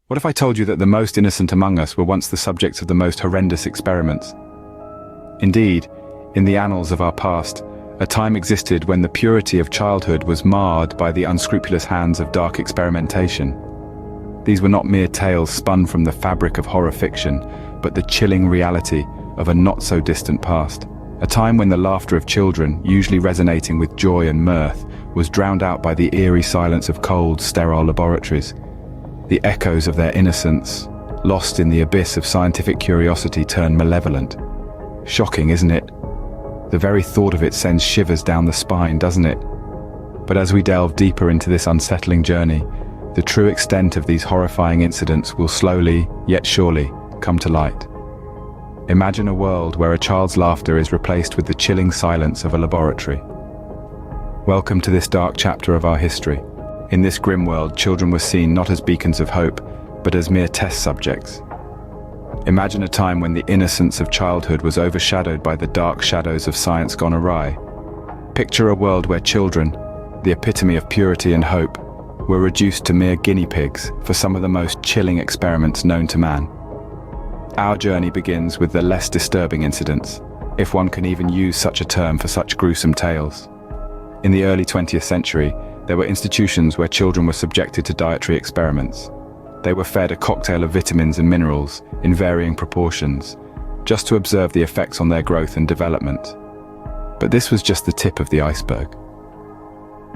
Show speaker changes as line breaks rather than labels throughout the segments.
What if I told you that the most innocent among us were once the subjects of the most horrendous experiments? Indeed, in the annals of our past, a time existed when the purity of childhood was marred by the unscrupulous hands of dark experimentation. These were not mere tales spun from the fabric of horror fiction, but the chilling reality of a not-so-distant past. A time when the laughter of children, usually resonating with joy and mirth, was drowned out by the eerie silence of cold, sterile laboratories. The echoes of their innocence, lost in the abyss of scientific curiosity, turned malevolent. Shocking, isn't it? The very thought of it sends shivers down the spine, doesn't it? But as we delve deeper into this unsettling journey, the true extent of these horrifying incidents will slowly, yet surely, come to light. Imagine a world where a child's laughter is replaced with the chilling silence of a laboratory. Welcome to this dark chapter of our history. In this grim world, children were seen not as beacons of hope, but as mere test subjects. Imagine a time when the innocence of childhood was overshadowed by the dark shadows of science gone awry. Picture a world where children, the epitome of purity and hope, were reduced to mere guinea pigs for some of the most chilling experiments known to man. Our journey begins with the less disturbing incidents, if one can even use such a term for such gruesome tales. In the early 20th century, there were institutions where children were subjected to dietary experiments. They were fed a cocktail of vitamins and minerals in varying proportions, just to observe the effects on their growth and development. But this was just the tip of the iceberg.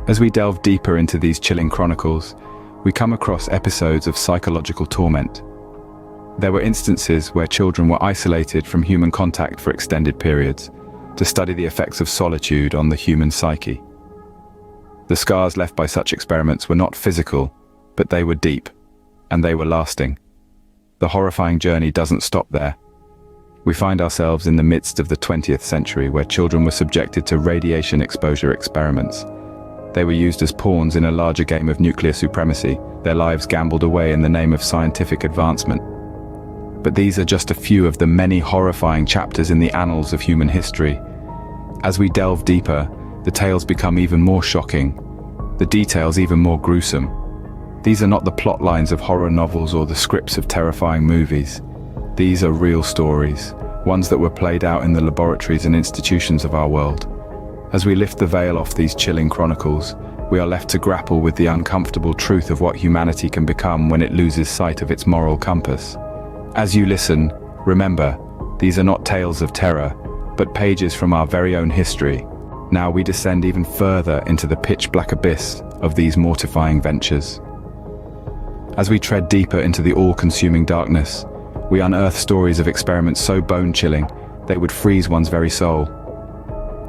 As we delve deeper into these chilling chronicles, we come across episodes of psychological torment. There were instances where children were isolated from human contact for extended periods to study the effects of solitude on the human psyche. The scars left by such experiments were not physical, but they were deep, and they were lasting. The horrifying journey doesn't stop there. We find ourselves in the midst of the 20th century where children were subjected to radiation exposure experiments. They were used as pawns in a larger game of nuclear supremacy, their lives gambled away in the name of scientific advancement. But these are just a few of the many horrifying chapters in the annals of human history. As we delve deeper, the tales become even more shocking, the details even more gruesome. These are not the plot lines of horror novels or the scripts of terrifying movies. These are real stories, ones that were played out in the laboratories and institutions of our world. As we lift the veil off these chilling chronicles, we are left to grapple with the uncomfortable truth of what humanity can become when it loses sight of its moral compass. As you listen, remember, these are not tales of terror, but pages from our very own history. Now we descend even further into the pitch-black abyss of these mortifying ventures. As we tread deeper into the all-consuming darkness, we unearth stories of experiments so bone-chilling they would freeze one's very soul.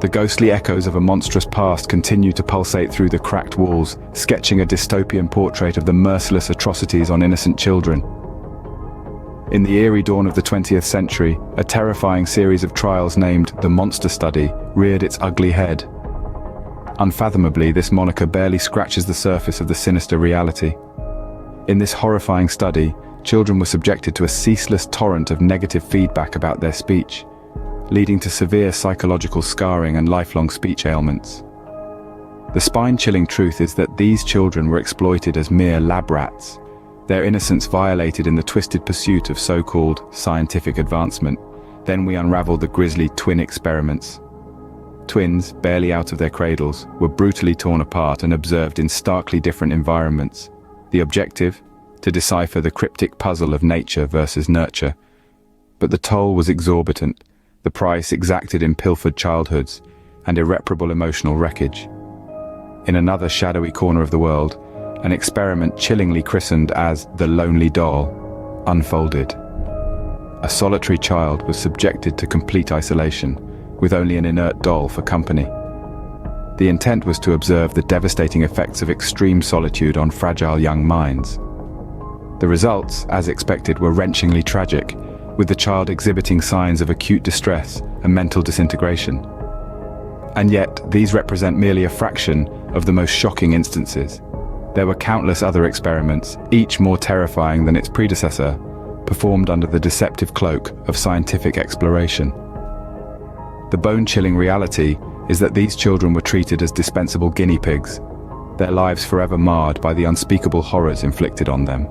The ghostly echoes of a monstrous past continue to pulsate through the cracked walls, sketching a dystopian portrait of the merciless atrocities on innocent children. In the eerie dawn of the 20th century, a terrifying series of trials named the Monster Study reared its ugly head. Unfathomably, this moniker barely scratches the surface of the sinister reality. In this horrifying study, children were subjected to a ceaseless torrent of negative feedback about their speech, leading to severe psychological scarring and lifelong speech ailments. The spine-chilling truth is that these children were exploited as mere lab rats, their innocence violated in the twisted pursuit of so-called scientific advancement. Then we unravel the grisly twin experiments. Twins, barely out of their cradles, were brutally torn apart and observed in starkly different environments. The objective? To decipher the cryptic puzzle of nature versus nurture. But the toll was exorbitant, the price exacted in pilfered childhoods and irreparable emotional wreckage. In another shadowy corner of the world, an experiment chillingly christened as the Lonely Doll unfolded. A solitary child was subjected to complete isolation, with only an inert doll for company. The intent was to observe the devastating effects of extreme solitude on fragile young minds. The results, as expected, were wrenchingly tragic, with the child exhibiting signs of acute distress and mental disintegration. And yet, these represent merely a fraction of the most shocking instances. There were countless other experiments, each more terrifying than its predecessor, performed under the deceptive cloak of scientific exploration. The bone-chilling reality is that these children were treated as dispensable guinea pigs, their lives forever marred by the unspeakable horrors inflicted on them.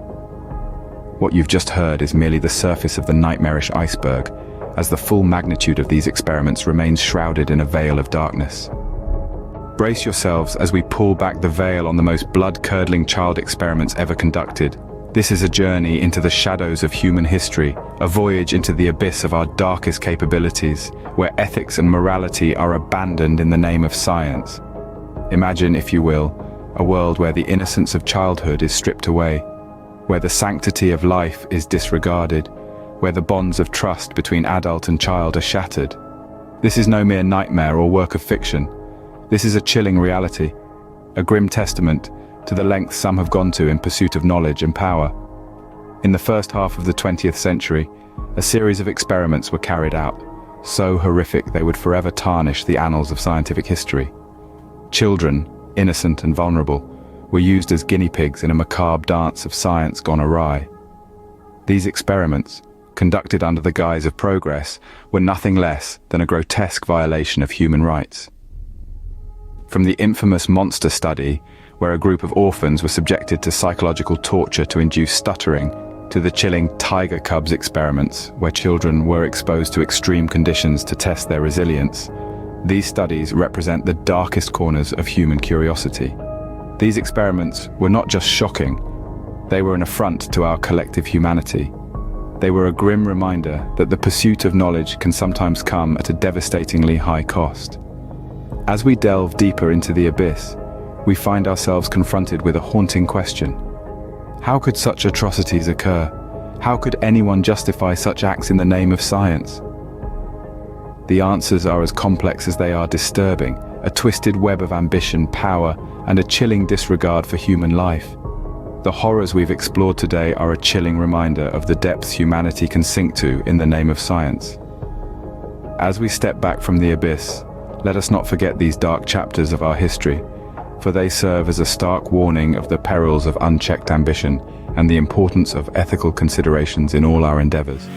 What you've just heard is merely the surface of the nightmarish iceberg, as the full magnitude of these experiments remains shrouded in a veil of darkness. Brace yourselves as we pull back the veil on the most blood-curdling child experiments ever conducted. This is a journey into the shadows of human history, a voyage into the abyss of our darkest capabilities, where ethics and morality are abandoned in the name of science. Imagine, if you will, a world where the innocence of childhood is stripped away, where the sanctity of life is disregarded, where the bonds of trust between adult and child are shattered. This is no mere nightmare or work of fiction. This is a chilling reality, a grim testament to the lengths some have gone to in pursuit of knowledge and power. In the first half of the 20th century, a series of experiments were carried out, so horrific they would forever tarnish the annals of scientific history. Children, innocent and vulnerable, were used as guinea pigs in a macabre dance of science gone awry. These experiments, conducted under the guise of progress, were nothing less than a grotesque violation of human rights. From the infamous monster study, where a group of orphans were subjected to psychological torture to induce stuttering, to the chilling tiger cubs experiments, where children were exposed to extreme conditions to test their resilience, these studies represent the darkest corners of human curiosity. These experiments were not just shocking, they were an affront to our collective humanity. They were a grim reminder that the pursuit of knowledge can sometimes come at a devastatingly high cost. As we delve deeper into the abyss, we find ourselves confronted with a haunting question. How could such atrocities occur? How could anyone justify such acts in the name of science? The answers are as complex as they are disturbing, a twisted web of ambition, power, and a chilling disregard for human life. The horrors we've explored today are a chilling reminder of the depths humanity can sink to in the name of science. As we step back from the abyss, let us not forget these dark chapters of our history, for they serve as a stark warning of the perils of unchecked ambition and the importance of ethical considerations in all our endeavors.